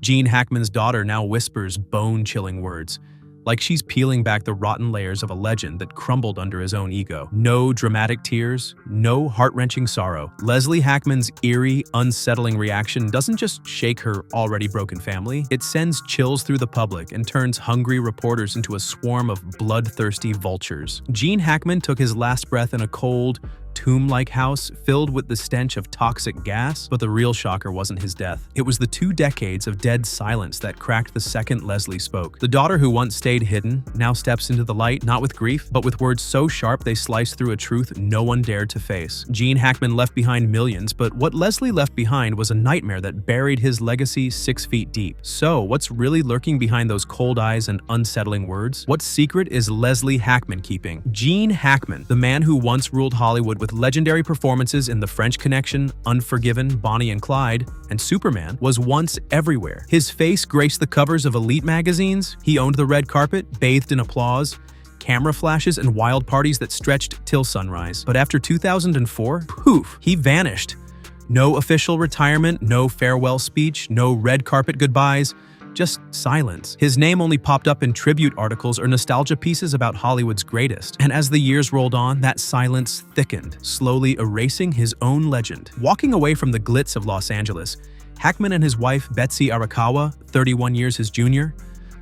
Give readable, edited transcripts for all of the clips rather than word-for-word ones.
Gene Hackman's daughter now whispers bone-chilling words, like she's peeling back the rotten layers of a legend that crumbled under his own ego. No dramatic tears, no heart-wrenching sorrow. Leslie Hackman's eerie, unsettling reaction doesn't just shake her already broken family, it sends chills through the public and turns hungry reporters into a swarm of bloodthirsty vultures. Gene Hackman took his last breath in a cold, tomb-like house filled with the stench of toxic gas, but the real shocker wasn't his death. It was the 2 decades of dead silence that cracked the second Leslie spoke. The daughter who once stayed hidden now steps into the light, not with grief, but with words so sharp they slice through a truth no one dared to face. Gene Hackman left behind millions, but what Leslie left behind was a nightmare that buried his legacy 6 feet deep. So, what's really lurking behind those cold eyes and unsettling words? What secret is Leslie Hackman keeping? Gene Hackman, the man who once ruled Hollywood with legendary performances in The French Connection, Unforgiven, Bonnie and Clyde, and Superman, was once everywhere. His face graced the covers of elite magazines, he owned the red carpet, bathed in applause, camera flashes, and wild parties that stretched till sunrise. But after 2004, poof, he vanished. No official retirement, no farewell speech, no red carpet goodbyes, just silence. His name only popped up in tribute articles or nostalgia pieces about Hollywood's greatest. And as the years rolled on, that silence thickened, slowly erasing his own legend. Walking away from the glitz of Los Angeles, Hackman and his wife, Betsy Arakawa, 31 years his junior,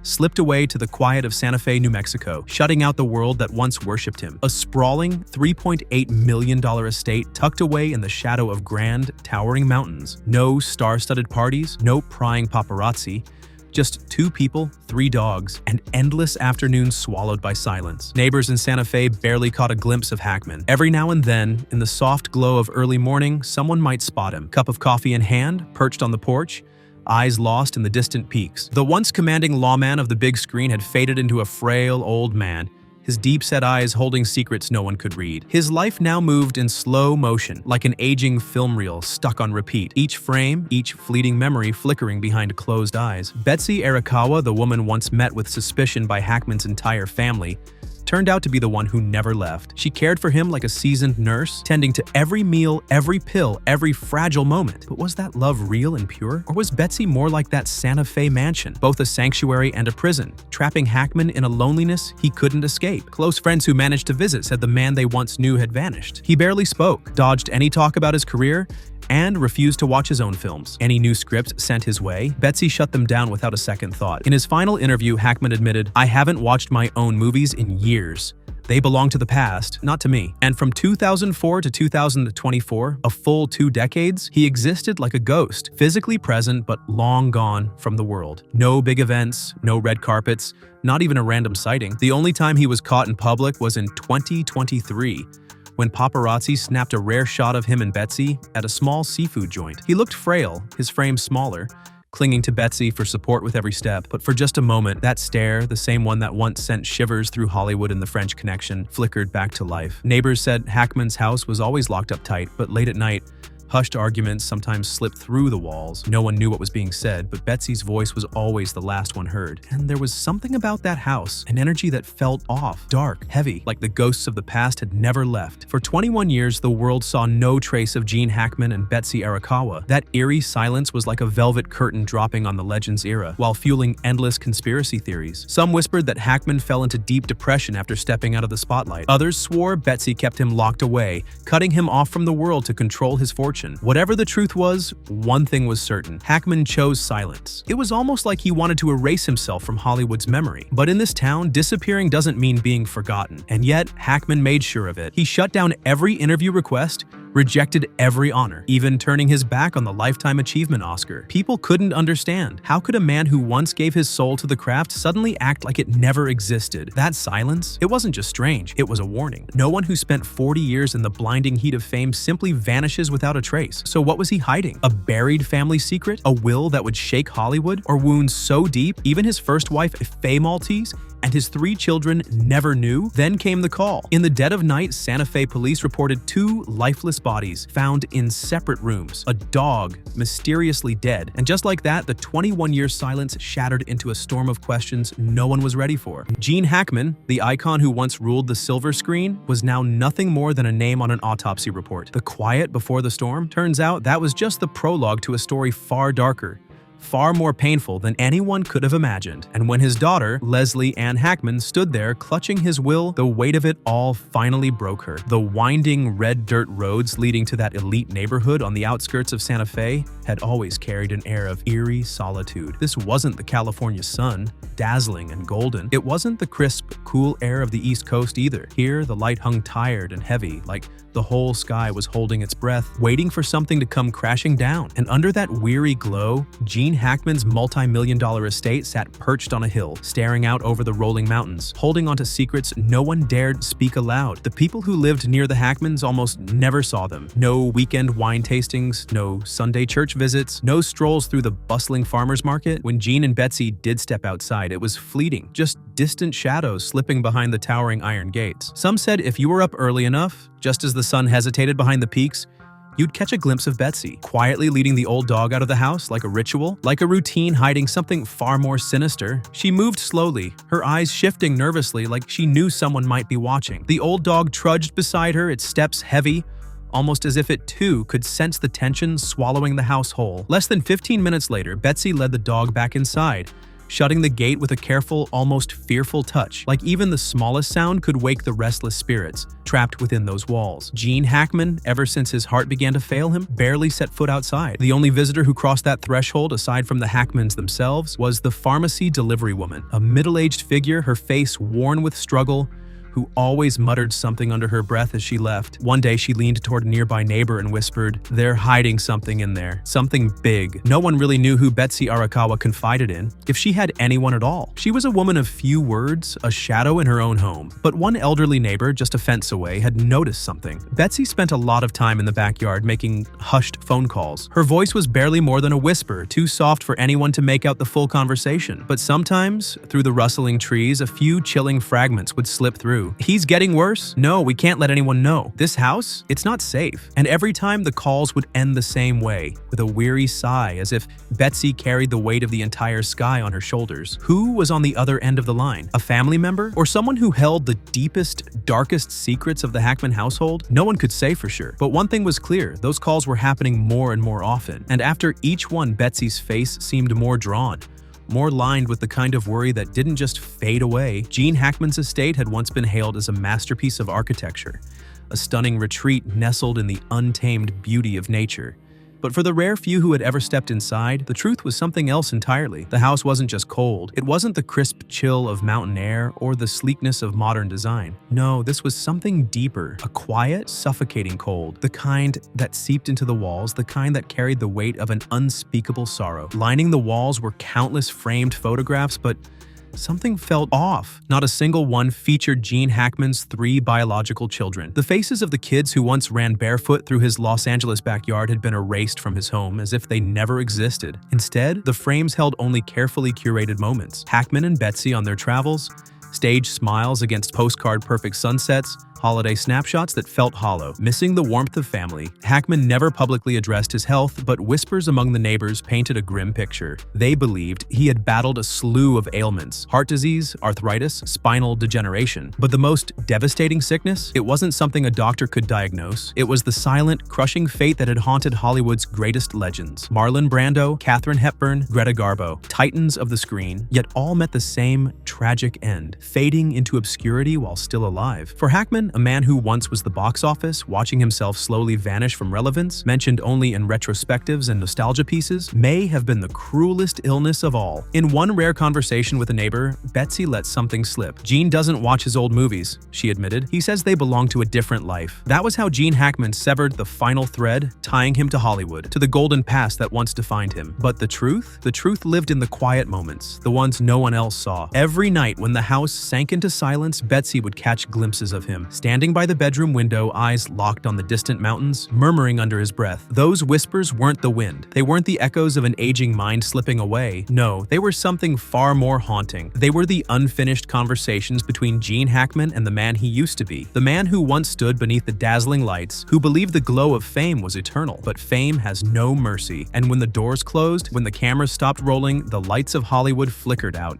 slipped away to the quiet of Santa Fe, New Mexico, shutting out the world that once worshipped him. A sprawling $3.8 million estate tucked away in the shadow of grand, towering mountains. No star-studded parties, no prying paparazzi, just 2 people, 3 dogs, and endless afternoons swallowed by silence. Neighbors in Santa Fe barely caught a glimpse of Hackman. Every now and then, in the soft glow of early morning, someone might spot him, cup of coffee in hand, perched on the porch, eyes lost in the distant peaks. The once commanding lawman of the big screen had faded into a frail old man, his deep-set eyes holding secrets no one could read. His life now moved in slow motion, like an aging film reel stuck on repeat, each frame, each fleeting memory flickering behind closed eyes. Betsy Arakawa, the woman once met with suspicion by Hackman's entire family, turned out to be the one who never left. She cared for him like a seasoned nurse, tending to every meal, every pill, every fragile moment. But was that love real and pure? Or was Betsy more like that Santa Fe mansion, both a sanctuary and a prison, trapping Hackman in a loneliness he couldn't escape? Close friends who managed to visit said the man they once knew had vanished. He barely spoke, dodged any talk about his career, and refused to watch his own films. Any new scripts sent his way, Betsy shut them down without a second thought. In his final interview, Hackman admitted, "I haven't watched my own movies in years. They belong to the past, not to me." And from 2004 to 2024, a full 2 decades, he existed like a ghost, physically present but long gone from the world. No big events, no red carpets, not even a random sighting. The only time he was caught in public was in 2023. When paparazzi snapped a rare shot of him and Betsy at a small seafood joint. He looked frail, his frame smaller, clinging to Betsy for support with every step. But for just a moment, that stare, the same one that once sent shivers through Hollywood in The French Connection, flickered back to life. Neighbors said Hackman's house was always locked up tight, but late at night, hushed arguments sometimes slipped through the walls. No one knew what was being said, but Betsy's voice was always the last one heard. And there was something about that house, an energy that felt off, dark, heavy, like the ghosts of the past had never left. For 21 years, the world saw no trace of Gene Hackman and Betsy Arakawa. That eerie silence was like a velvet curtain dropping on the Legends era, while fueling endless conspiracy theories. Some whispered that Hackman fell into deep depression after stepping out of the spotlight. Others swore Betsy kept him locked away, cutting him off from the world to control his fortune. Whatever the truth was, one thing was certain. Hackman chose silence. It was almost like he wanted to erase himself from Hollywood's memory. But in this town, disappearing doesn't mean being forgotten. And yet, Hackman made sure of it. He shut down every interview request, rejected every honor, even turning his back on the Lifetime Achievement Oscar. People couldn't understand. How could a man who once gave his soul to the craft suddenly act like it never existed? That silence? It wasn't just strange, it was a warning. No one who spent 40 years in the blinding heat of fame simply vanishes without a trace. So what was he hiding? A buried family secret? A will that would shake Hollywood? Or wounds so deep, even his first wife, Faye Maltese, and his 3 children never knew? Then came the call. In the dead of night, Santa Fe police reported 2 lifeless bodies found in separate rooms. A dog mysteriously dead. And just like that, the 21-year silence shattered into a storm of questions no one was ready for. Gene Hackman, the icon who once ruled the silver screen, was now nothing more than a name on an autopsy report. The quiet before the storm? Turns out that was just the prologue to a story far darker, far more painful than anyone could have imagined. And when his daughter, Leslie Ann Hackman, stood there clutching his will, the weight of it all finally broke her. The winding red dirt roads leading to that elite neighborhood on the outskirts of Santa Fe had always carried an air of eerie solitude. This wasn't the California sun, dazzling and golden. It wasn't the crisp, cool air of the East Coast either. Here, the light hung tired and heavy, like the whole sky was holding its breath, waiting for something to come crashing down. And under that weary glow, Gene Hackman's multi-million-dollar estate sat perched on a hill, staring out over the rolling mountains, holding onto secrets no one dared speak aloud. The people who lived near the Hackmans almost never saw them. No weekend wine tastings, no Sunday church visits, no strolls through the bustling farmers market. When Gene and Betsy did step outside, it was fleeting, just distant shadows slipping behind the towering iron gates. Some said if you were up early enough, just as the sun hesitated behind the peaks, you'd catch a glimpse of Betsy, quietly leading the old dog out of the house like a ritual, like a routine hiding something far more sinister. She moved slowly, her eyes shifting nervously like she knew someone might be watching. The old dog trudged beside her, its steps heavy, almost as if it too could sense the tension swallowing the house whole. Less than 15 minutes later, Betsy led the dog back inside, shutting the gate with a careful, almost fearful touch, like even the smallest sound could wake the restless spirits trapped within those walls. Gene Hackman, ever since his heart began to fail him, barely set foot outside. The only visitor who crossed that threshold, aside from the Hackmans themselves, was the pharmacy delivery woman, a middle-aged figure, her face worn with struggle, who always muttered something under her breath as she left. One day she leaned toward a nearby neighbor and whispered, "They're hiding something in there. Something big." No one really knew who Betsy Arakawa confided in, if she had anyone at all. She was a woman of few words, a shadow in her own home. But one elderly neighbor just a fence away had noticed something. Betsy spent a lot of time in the backyard making hushed phone calls. Her voice was barely more than a whisper, too soft for anyone to make out the full conversation. But sometimes, through the rustling trees, a few chilling fragments would slip through. "He's getting worse? No, we can't let anyone know. This house? It's not safe." And every time the calls would end the same way, with a weary sigh, as if Betsy carried the weight of the entire sky on her shoulders. Who was on the other end of the line? A family member? Or someone who held the deepest, darkest secrets of the Hackman household? No one could say for sure. But one thing was clear, those calls were happening more and more often. And after each one, Betsy's face seemed more drawn, more lined with the kind of worry that didn't just fade away. Gene Hackman's estate had once been hailed as a masterpiece of architecture, a stunning retreat nestled in the untamed beauty of nature. But for the rare few who had ever stepped inside, the truth was something else entirely. The house wasn't just cold. It wasn't the crisp chill of mountain air or the sleekness of modern design. No, this was something deeper, a quiet, suffocating cold, the kind that seeped into the walls, the kind that carried the weight of an unspeakable sorrow. Lining the walls were countless framed photographs, but something felt off. Not a single one featured Gene Hackman's 3 biological children. The faces of the kids who once ran barefoot through his Los Angeles backyard had been erased from his home as if they never existed. Instead, the frames held only carefully curated moments. Hackman and Betsy on their travels, staged smiles against postcard-perfect sunsets, holiday snapshots that felt hollow, missing the warmth of family. Hackman never publicly addressed his health, but whispers among the neighbors painted a grim picture. They believed he had battled a slew of ailments: heart disease, arthritis, spinal degeneration. But the most devastating sickness? It wasn't something a doctor could diagnose. It was the silent, crushing fate that had haunted Hollywood's greatest legends. Marlon Brando, Katharine Hepburn, Greta Garbo, titans of the screen, yet all met the same tragic end, fading into obscurity while still alive. For Hackman, a man who once was the box office, watching himself slowly vanish from relevance, mentioned only in retrospectives and nostalgia pieces, may have been the cruelest illness of all. In one rare conversation with a neighbor, Betsy let something slip. "Gene doesn't watch his old movies," she admitted. "He says they belong to a different life." That was how Gene Hackman severed the final thread, tying him to Hollywood, to the golden past that once defined him. But the truth? The truth lived in the quiet moments, the ones no one else saw. Every night when the house sank into silence, Betsy would catch glimpses of him, standing by the bedroom window, eyes locked on the distant mountains, murmuring under his breath. Those whispers weren't the wind. They weren't the echoes of an aging mind slipping away. No, they were something far more haunting. They were the unfinished conversations between Gene Hackman and the man he used to be. The man who once stood beneath the dazzling lights, who believed the glow of fame was eternal. But fame has no mercy. And when the doors closed, when the cameras stopped rolling, the lights of Hollywood flickered out,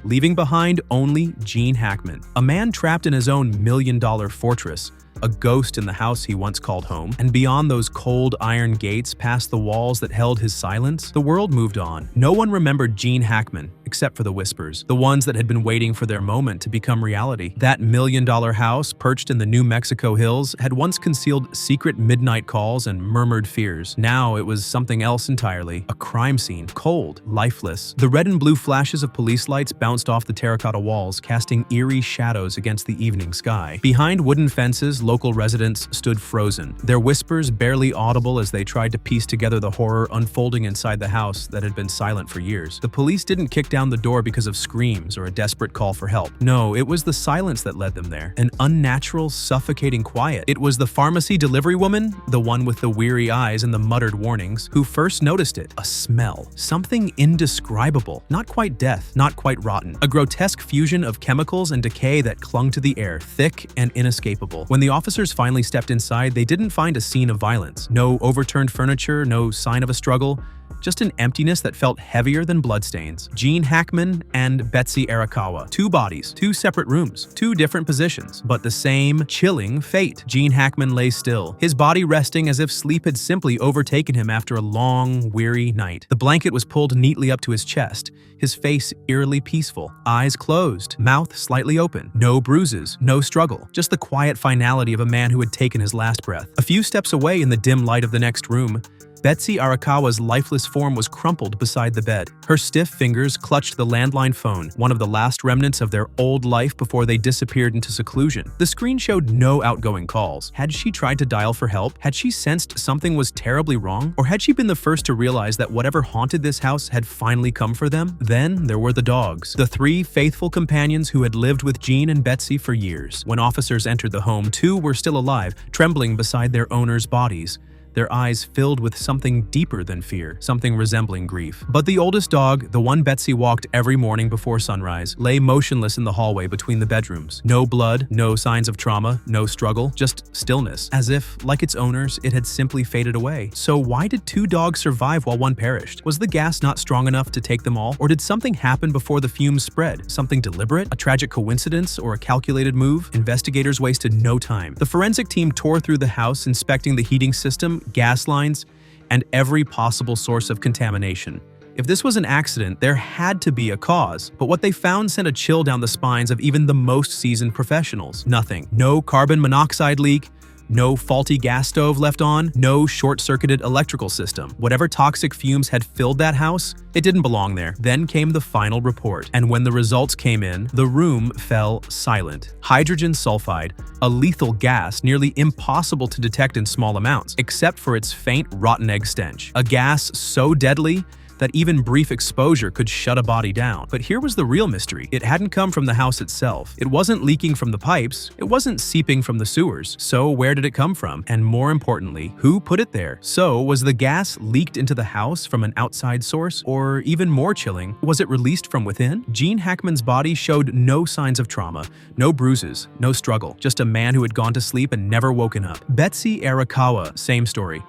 leaving behind only Gene Hackman, a man trapped in his own million-dollar fortress, a ghost in the house he once called home, and beyond those cold iron gates past the walls that held his silence, the world moved on. No one remembered Gene Hackman, except for the whispers, the ones that had been waiting for their moment to become reality. That million-dollar house, perched in the New Mexico hills, had once concealed secret midnight calls and murmured fears. Now it was something else entirely, a crime scene, cold, lifeless. The red and blue flashes of police lights bounced off the terracotta walls, casting eerie shadows against the evening sky. Behind wooden fences, local residents stood frozen, their whispers barely audible as they tried to piece together the horror unfolding inside the house that had been silent for years. The police didn't kick down the door because of screams or a desperate call for help. No, it was the silence that led them there. An unnatural, suffocating quiet. It was the pharmacy delivery woman, the one with the weary eyes and the muttered warnings, who first noticed it. A smell. Something indescribable. Not quite death, not quite rotten. A grotesque fusion of chemicals and decay that clung to the air, thick and inescapable. When the officers finally stepped inside, they didn't find a scene of violence. No overturned furniture, no sign of a struggle. Just an emptiness that felt heavier than bloodstains. Gene Hackman and Betsy Arakawa. Two bodies, two separate rooms, two different positions, but the same chilling fate. Gene Hackman lay still, his body resting as if sleep had simply overtaken him after a long, weary night. The blanket was pulled neatly up to his chest, his face eerily peaceful, eyes closed, mouth slightly open. No bruises, no struggle, just the quiet finality of a man who had taken his last breath. A few steps away in the dim light of the next room, Betsy Arakawa's lifeless form was crumpled beside the bed. Her stiff fingers clutched the landline phone, one of the last remnants of their old life before they disappeared into seclusion. The screen showed no outgoing calls. Had she tried to dial for help? Had she sensed something was terribly wrong? Or had she been the first to realize that whatever haunted this house had finally come for them? Then there were the dogs, the three faithful companions who had lived with Gene and Betsy for years. When officers entered the home, two were still alive, trembling beside their owners' bodies, their eyes filled with something deeper than fear, something resembling grief. But the oldest dog, the one Betsy walked every morning before sunrise, lay motionless in the hallway between the bedrooms. No blood, no signs of trauma, no struggle, just stillness, as if, like its owners, it had simply faded away. So why did two dogs survive while one perished? Was the gas not strong enough to take them all? Or did something happen before the fumes spread? Something deliberate? A tragic coincidence? Or a calculated move? Investigators wasted no time. The forensic team tore through the house, inspecting the heating system, gas lines, and every possible source of contamination. If this was an accident, there had to be a cause, but what they found sent a chill down the spines of even the most seasoned professionals. Nothing. No carbon monoxide leak, no faulty gas stove left on, no short-circuited electrical system. Whatever toxic fumes had filled that house, it didn't belong there. Then came the final report, and when the results came in, the room fell silent. Hydrogen sulfide, a lethal gas nearly impossible to detect in small amounts, except for its faint rotten egg stench. A gas so deadly that even brief exposure could shut a body down. But here was the real mystery. It hadn't come from the house itself. It wasn't leaking from the pipes. It wasn't seeping from the sewers. So where did it come from? And more importantly, who put it there? So was the gas leaked into the house from an outside source? Or even more chilling, was it released from within? Gene Hackman's body showed no signs of trauma, no bruises, no struggle, just a man who had gone to sleep and never woken up. Betsy Arakawa, same story.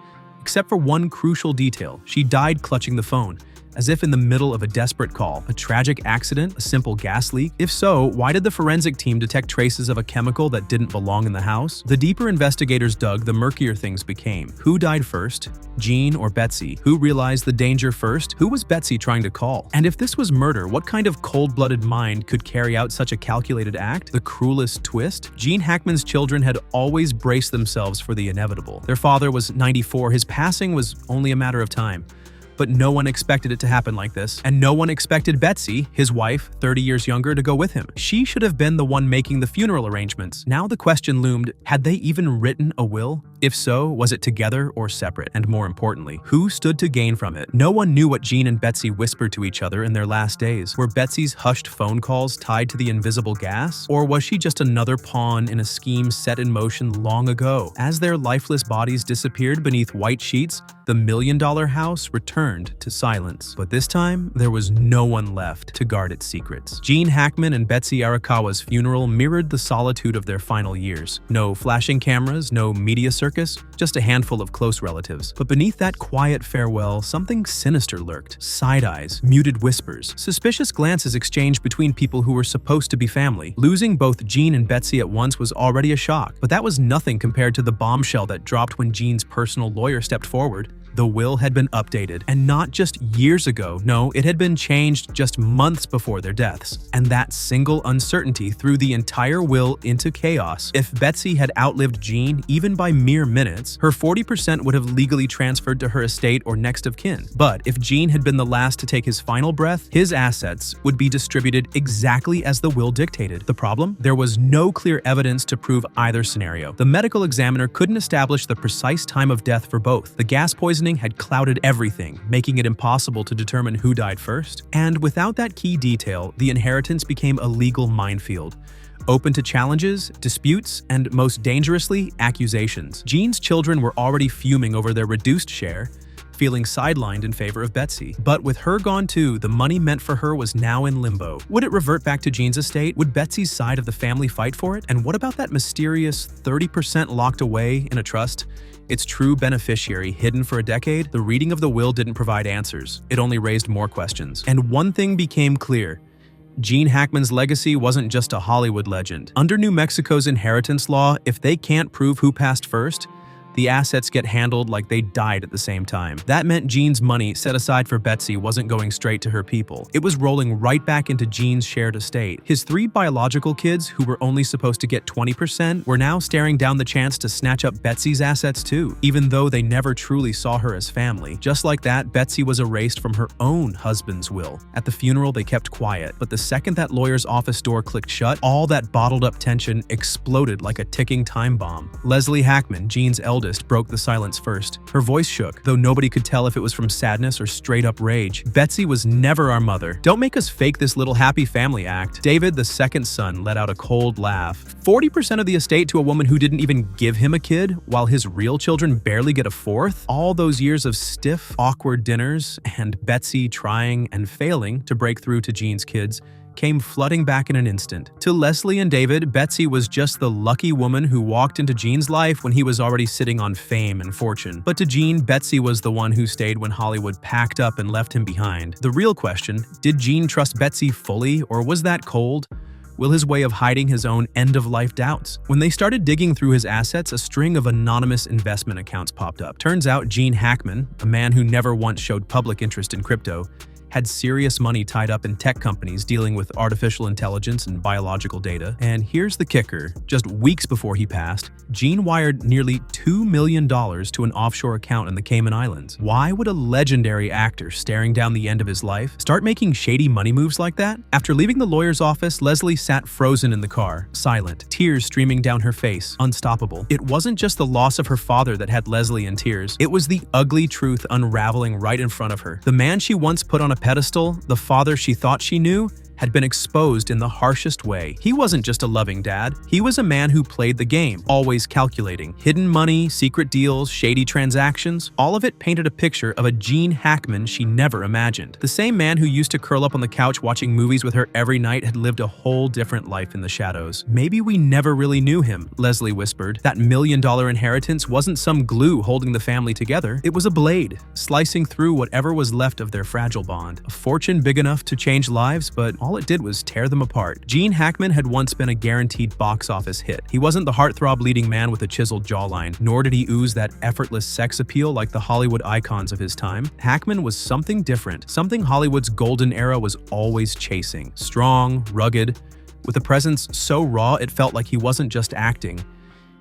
Except for one crucial detail, she died clutching the phone, as if in the middle of a desperate call. A tragic accident? A simple gas leak? If so, why did the forensic team detect traces of a chemical that didn't belong in the house? The deeper investigators dug, the murkier things became. Who died first? Gene or Betsy? Who realized the danger first? Who was Betsy trying to call? And if this was murder, what kind of cold-blooded mind could carry out such a calculated act? The cruelest twist? Gene Hackman's children had always braced themselves for the inevitable. Their father was 94, his passing was only a matter of time. But no one expected it to happen like this, and no one expected Betsy, his wife, 30 years younger, to go with him. She should have been the one making the funeral arrangements. Now the question loomed, had they even written a will? If so, was it together or separate? And more importantly, who stood to gain from it? No one knew what Gene and Betsy whispered to each other in their last days. Were Betsy's hushed phone calls tied to the invisible gas? Or was she just another pawn in a scheme set in motion long ago? As their lifeless bodies disappeared beneath white sheets, the million-dollar house returned to silence. But this time, there was no one left to guard its secrets. Gene Hackman and Betsy Arakawa's funeral mirrored the solitude of their final years. No flashing cameras, no media circus, circus? Just a handful of close relatives. But beneath that quiet farewell, something sinister lurked. Side eyes, muted whispers, suspicious glances exchanged between people who were supposed to be family. Losing both Jean and Betsy at once was already a shock, but that was nothing compared to the bombshell that dropped when Jean's personal lawyer stepped forward. The will had been updated, and not just years ago, no, it had been changed just months before their deaths. And that single uncertainty threw the entire will into chaos. If Betsy had outlived Jean, even by mere minutes, her 40% would have legally transferred to her estate or next of kin. But if Jean had been the last to take his final breath, his assets would be distributed exactly as the will dictated. The problem? There was no clear evidence to prove either scenario. The medical examiner couldn't establish the precise time of death for both. The gas poisoning had clouded everything, making it impossible to determine who died first. And without that key detail, the inheritance became a legal minefield, open to challenges, disputes, and most dangerously, accusations. Jean's children were already fuming over their reduced share, feeling sidelined in favor of Betsy. But with her gone too, the money meant for her was now in limbo. Would it revert back to Jean's estate? Would Betsy's side of the family fight for it? And what about that mysterious 30% locked away in a trust? Its true beneficiary hidden for a decade? The reading of the will didn't provide answers. It only raised more questions. And one thing became clear. Gene Hackman's legacy wasn't just a Hollywood legend. Under New Mexico's inheritance law, if they can't prove who passed first, the assets get handled like they died at the same time. That meant Jean's money set aside for Betsy wasn't going straight to her people. It was rolling right back into Jean's shared estate. His 3 biological kids, who were only supposed to get 20%, were now staring down the chance to snatch up Betsy's assets too, even though they never truly saw her as family. Just like that, Betsy was erased from her own husband's will. At the funeral, they kept quiet, but the second that lawyer's office door clicked shut, all that bottled up tension exploded like a ticking time bomb. Leslie Hackman, Jean's eldest, broke the silence first. Her voice shook, though nobody could tell if it was from sadness or straight-up rage. Betsy was never our mother. Don't make us fake this little happy family act. David, the second son, let out a cold laugh. 40% of the estate to a woman who didn't even give him a kid, while his real children barely get a fourth? All those years of stiff, awkward dinners, and Betsy trying and failing to break through to Jean's kids, came flooding back in an instant. To Leslie and David, Betsy was just the lucky woman who walked into Jean's life when he was already sitting on fame and fortune. But to Jean, Betsy was the one who stayed when Hollywood packed up and left him behind. The real question, did Jean trust Betsy fully, or was that cold? Will his way of hiding his own end-of-life doubts? When they started digging through his assets, a string of anonymous investment accounts popped up. Turns out Gene Hackman, a man who never once showed public interest in crypto, had serious money tied up in tech companies dealing with artificial intelligence and biological data. And here's the kicker. Just weeks before he passed, Gene wired nearly $2 million to an offshore account in the Cayman Islands. Why would a legendary actor staring down the end of his life start making shady money moves like that? After leaving the lawyer's office, Leslie sat frozen in the car, silent, tears streaming down her face, unstoppable. It wasn't just the loss of her father that had Leslie in tears. It was the ugly truth unraveling right in front of her. The man she once put on a pedestal, the father she thought she knew, had been exposed in the harshest way. He wasn't just a loving dad. He was a man who played the game, always calculating. Hidden money, secret deals, shady transactions, all of it painted a picture of a Gene Hackman she never imagined. The same man who used to curl up on the couch watching movies with her every night had lived a whole different life in the shadows. Maybe we never really knew him, Leslie whispered. That $1 million inheritance wasn't some glue holding the family together. It was a blade, slicing through whatever was left of their fragile bond. A fortune big enough to change lives, but all it did was tear them apart. Gene Hackman had once been a guaranteed box office hit. He wasn't the heartthrob leading man with a chiseled jawline, nor did he ooze that effortless sex appeal like the Hollywood icons of his time. Hackman was something different, something Hollywood's golden era was always chasing. Strong, rugged, with a presence so raw it felt like he wasn't just acting.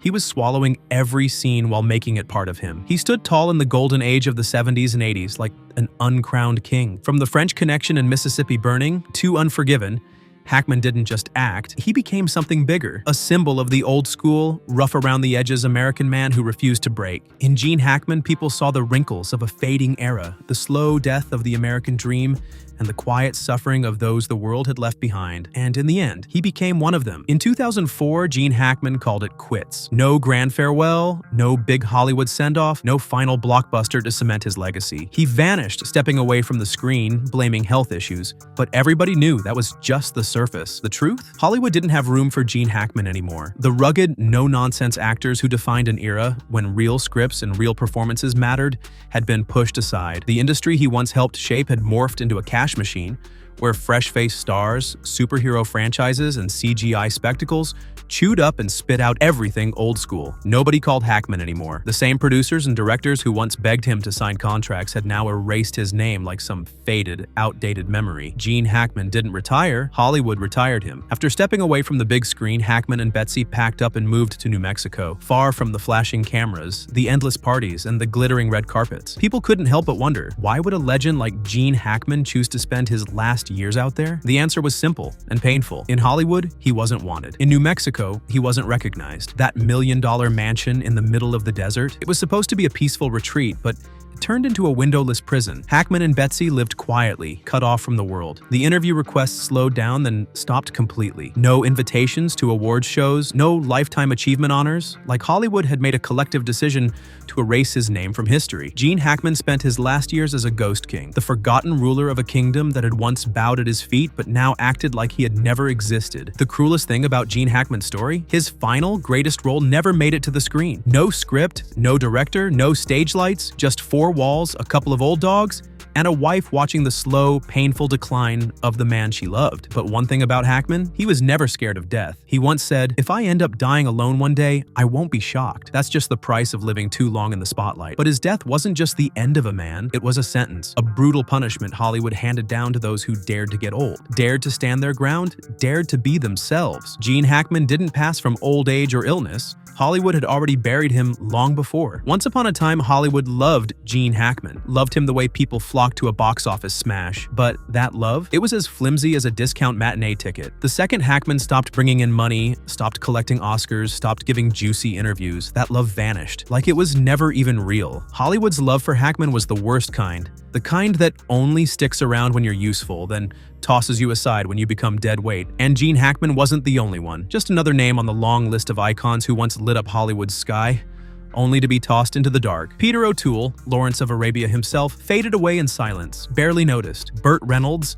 He was swallowing every scene while making it part of him. He stood tall in the golden age of the 70s and 80s, like an uncrowned king. From The French Connection and Mississippi Burning to Unforgiven, Hackman didn't just act, he became something bigger, a symbol of the old school, rough-around-the-edges American man who refused to break. In Gene Hackman, people saw the wrinkles of a fading era, the slow death of the American dream, and the quiet suffering of those the world had left behind. And in the end, he became one of them. In 2004, Gene Hackman called it quits. No grand farewell, no big Hollywood send-off, no final blockbuster to cement his legacy. He vanished, stepping away from the screen, blaming health issues. But everybody knew that was just the surface. The truth? Hollywood didn't have room for Gene Hackman anymore. The rugged, no-nonsense actors who defined an era when real scripts and real performances mattered had been pushed aside. The industry he once helped shape had morphed into a cash machine, where fresh-faced stars, superhero franchises, and CGI spectacles chewed up and spit out everything old school. Nobody called Hackman anymore. The same producers and directors who once begged him to sign contracts had now erased his name like some faded, outdated memory. Gene Hackman didn't retire, Hollywood retired him. After stepping away from the big screen, Hackman and Betsy packed up and moved to New Mexico, far from the flashing cameras, the endless parties, and the glittering red carpets. People couldn't help but wonder, why would a legend like Gene Hackman choose to spend his last years out there? The answer was simple and painful. In Hollywood, he wasn't wanted. In New Mexico, he wasn't recognized. That million-dollar mansion in the middle of the desert, it was supposed to be a peaceful retreat, but it turned into a windowless prison. Hackman and Betsy lived quietly, cut off from the world. The interview requests slowed down, then stopped completely. No invitations to awards shows, no lifetime achievement honors. Like Hollywood had made a collective decision to erase his name from history. Gene Hackman spent his last years as a ghost king, the forgotten ruler of a kingdom that had once bowed at his feet but now acted like he had never existed. The cruelest thing about Gene Hackman's story? His final, greatest role never made it to the screen. No script, no director, no stage lights, just four walls, a couple of old dogs, and a wife watching the slow, painful decline of the man she loved. But one thing about Hackman, he was never scared of death. He once said, "If I end up dying alone one day, I won't be shocked. That's just the price of living too long in the spotlight." But his death wasn't just the end of a man, it was a sentence, a brutal punishment Hollywood handed down to those who dared to get old, dared to stand their ground, dared to be themselves. Gene Hackman didn't pass from old age or illness. Hollywood had already buried him long before. Once upon a time, Hollywood loved Gene Hackman, loved him the way people flocked to a box office smash. But that love, it was as flimsy as a discount matinee ticket. The second Hackman stopped bringing in money, stopped collecting Oscars, stopped giving juicy interviews, that love vanished, like it was never even real. Hollywood's love for Hackman was the worst kind. The kind that only sticks around when you're useful, then tosses you aside when you become dead weight. And Gene Hackman wasn't the only one. Just another name on the long list of icons who once lit up Hollywood's sky, only to be tossed into the dark. Peter O'Toole, Lawrence of Arabia himself, faded away in silence, barely noticed. Burt Reynolds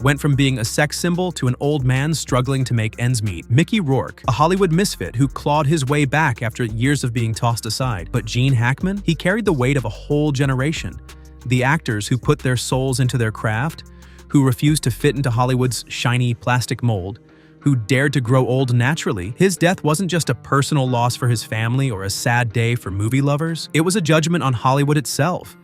went from being a sex symbol to an old man struggling to make ends meet. Mickey Rourke, a Hollywood misfit who clawed his way back after years of being tossed aside. But Gene Hackman, he carried the weight of a whole generation. The actors who put their souls into their craft, who refused to fit into Hollywood's shiny plastic mold, who dared to grow old naturally. His death wasn't just a personal loss for his family or a sad day for movie lovers. It was a judgment on Hollywood itself.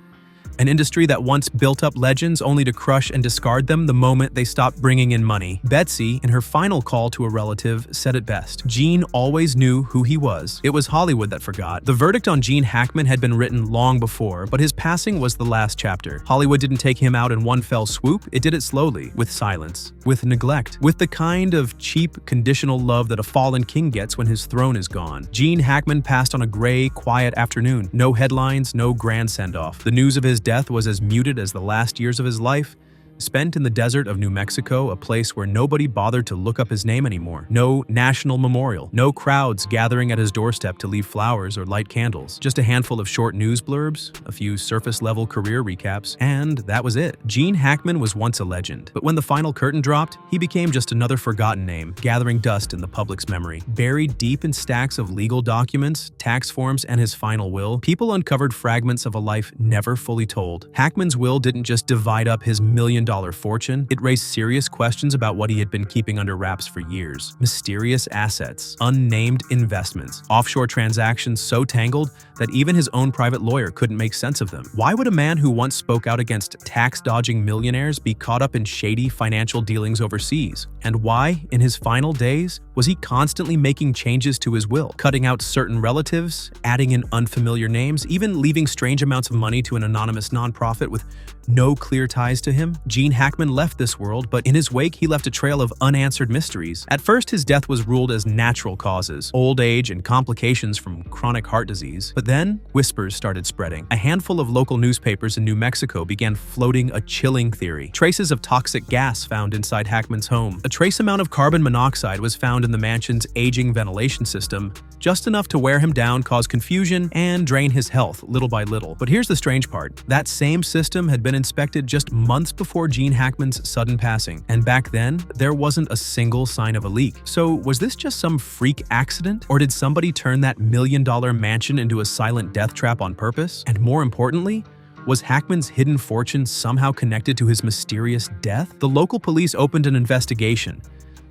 An industry that once built up legends only to crush and discard them the moment they stopped bringing in money. Betsy, in her final call to a relative, said it best. Gene always knew who he was. It was Hollywood that forgot. The verdict on Gene Hackman had been written long before, but his passing was the last chapter. Hollywood didn't take him out in one fell swoop. It did it slowly, with silence, with neglect, with the kind of cheap, conditional love that a fallen king gets when his throne is gone. Gene Hackman passed on a gray, quiet afternoon. No headlines, no grand send-off. The news of his death was as muted as the last years of his life, spent in the desert of New Mexico, a place where nobody bothered to look up his name anymore. No national memorial, no crowds gathering at his doorstep to leave flowers or light candles. Just a handful of short news blurbs, a few surface-level career recaps, and that was it. Gene Hackman was once a legend, but when the final curtain dropped, he became just another forgotten name, gathering dust in the public's memory. Buried deep in stacks of legal documents, tax forms, and his final will, people uncovered fragments of a life never fully told. Hackman's will didn't just divide up his million-dollar fortune, it raised serious questions about what he had been keeping under wraps for years. Mysterious assets, unnamed investments, offshore transactions so tangled that even his own private lawyer couldn't make sense of them. Why would a man who once spoke out against tax-dodging millionaires be caught up in shady financial dealings overseas? And why, in his final days, was he constantly making changes to his will, cutting out certain relatives, adding in unfamiliar names, even leaving strange amounts of money to an anonymous nonprofit with no clear ties to him. Gene Hackman left this world, but in his wake, he left a trail of unanswered mysteries. At first, his death was ruled as natural causes, old age and complications from chronic heart disease. But then, whispers started spreading. A handful of local newspapers in New Mexico began floating a chilling theory. Traces of toxic gas found inside Hackman's home. A trace amount of carbon monoxide was found in the mansion's aging ventilation system, just enough to wear him down, cause confusion, and drain his health little by little. But here's the strange part. That same system had been inspected just months before Gene Hackman's sudden passing. And back then, there wasn't a single sign of a leak. So was this just some freak accident? Or did somebody turn that million-dollar mansion into a silent death trap on purpose? And more importantly, was Hackman's hidden fortune somehow connected to his mysterious death? The local police opened an investigation.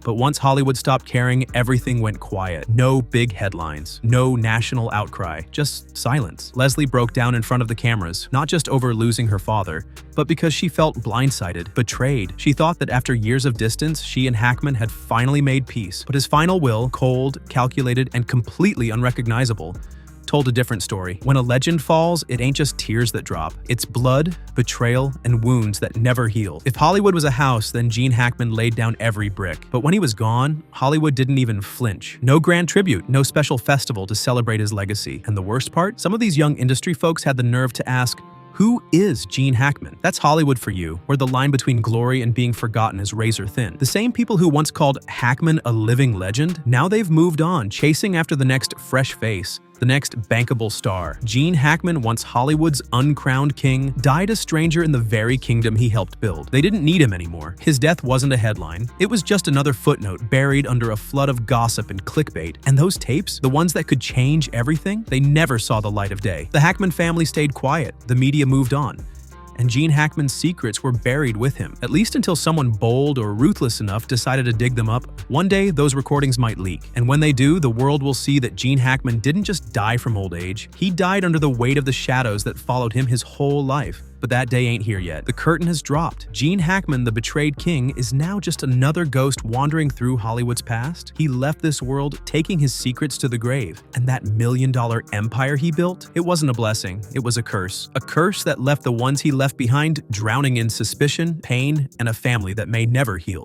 But once Hollywood stopped caring, everything went quiet. No big headlines, no national outcry, just silence. Leslie broke down in front of the cameras, not just over losing her father, but because she felt blindsided, betrayed. She thought that after years of distance, she and Hackman had finally made peace. But his final will, cold, calculated, and completely unrecognizable, told a different story. When a legend falls, it ain't just tears that drop. It's blood, betrayal, and wounds that never heal. If Hollywood was a house, then Gene Hackman laid down every brick. But when he was gone, Hollywood didn't even flinch. No grand tribute, no special festival to celebrate his legacy. And the worst part? Some of these young industry folks had the nerve to ask, who is Gene Hackman? That's Hollywood for you, where the line between glory and being forgotten is razor thin. The same people who once called Hackman a living legend, now they've moved on, chasing after the next fresh face, the next bankable star. Gene Hackman, once Hollywood's uncrowned king, died a stranger in the very kingdom he helped build. They didn't need him anymore. His death wasn't a headline. It was just another footnote buried under a flood of gossip and clickbait. And those tapes, the ones that could change everything, they never saw the light of day. The Hackman family stayed quiet. The media moved on. And Gene Hackman's secrets were buried with him, at least until someone bold or ruthless enough decided to dig them up. One day, those recordings might leak, and when they do, the world will see that Gene Hackman didn't just die from old age, he died under the weight of the shadows that followed him his whole life. But that day ain't here yet. The curtain has dropped. Gene Hackman, the betrayed king, is now just another ghost wandering through Hollywood's past. He left this world, taking his secrets to the grave. And that million-dollar empire he built? It wasn't a blessing, it was a curse. A curse that left the ones he left behind drowning in suspicion, pain, and a family that may never heal.